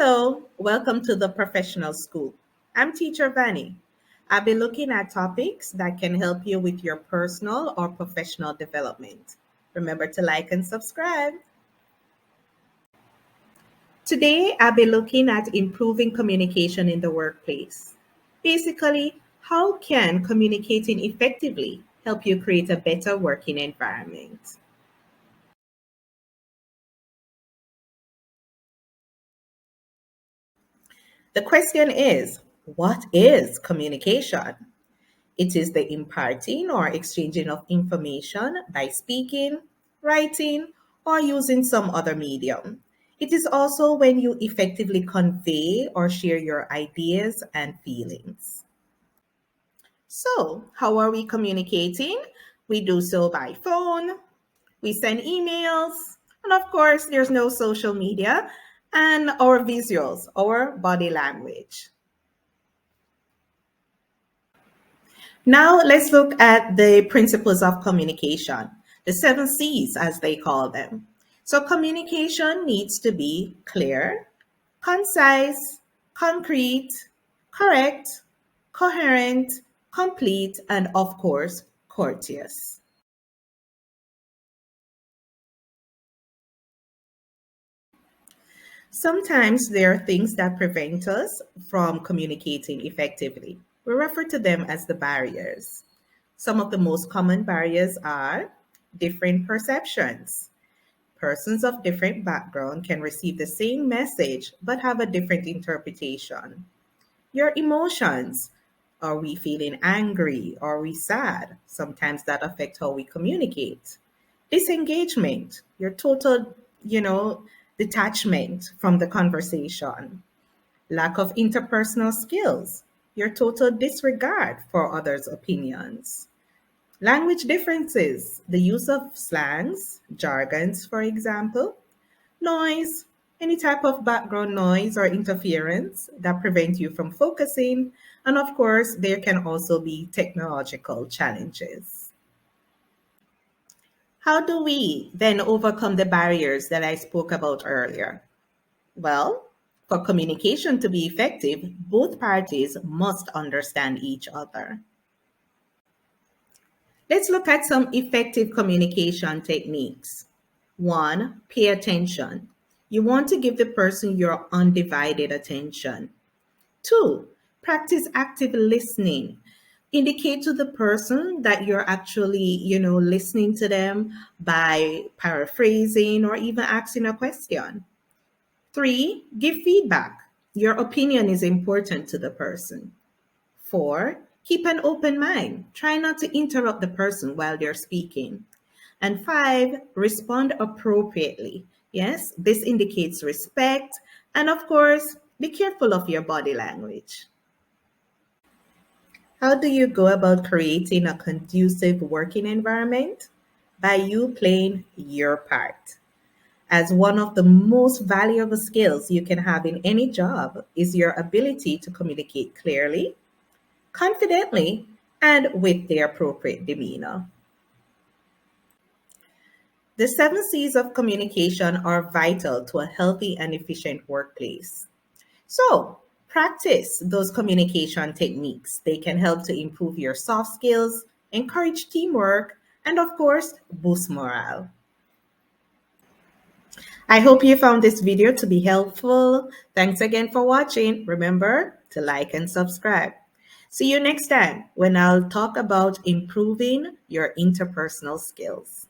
Hello, welcome to the Professional School. I'm Teacher Vanny. I'll be looking at topics that can help you with your personal or professional development. Remember to like and subscribe. Today, I'll be looking at improving communication in the workplace. Basically, how can communicating effectively help you create a better working environment? The question is, what is communication? It is the imparting or exchanging of information by speaking, writing, or using some other medium. It is also when you effectively convey or share your ideas and feelings. So, how are we communicating? We do so by phone, we send emails, and of course, there's no social media, and our visuals, our body language. Now let's look at the principles of communication, the seven C's as they call them. So communication needs to be clear, concise, concrete, correct, coherent, complete, and of course, courteous. Sometimes there are things that prevent us from communicating effectively. We refer to them as the barriers. Some of the most common barriers are different perceptions. Persons of different background can receive the same message but have a different interpretation. Your emotions. Are we feeling angry? Are we sad? Sometimes that affects how we communicate. Disengagement, your total, detachment from the conversation. Lack of interpersonal skills, your total disregard for others' opinions. Language differences, the use of slangs, jargons, for example. Noise, any type of background noise or interference that prevent you from focusing. And of course, there can also be technological challenges. How do we then overcome the barriers that I spoke about earlier? Well, for communication to be effective, both parties must understand each other. Let's look at some effective communication techniques. One, pay attention. You want to give the person your undivided attention. Two, practice active listening. Indicate to the person that you're actually, listening to them by paraphrasing or even asking a question. Three, give feedback. Your opinion is important to the person. Four, keep an open mind. Try not to interrupt the person while they're speaking. And five, respond appropriately. Yes, this indicates respect. And of course, be careful of your body language. How do you go about creating a conducive working environment? By you playing your part. As one of the most valuable skills you can have in any job is your ability to communicate clearly, confidently, and with the appropriate demeanor. The seven C's of communication are vital to a healthy and efficient workplace. So, practice those communication techniques. They can help to improve your soft skills, encourage teamwork, and of course, boost morale. I hope you found this video to be helpful. Thanks again for watching. Remember to like and subscribe. See you next time when I'll talk about improving your interpersonal skills.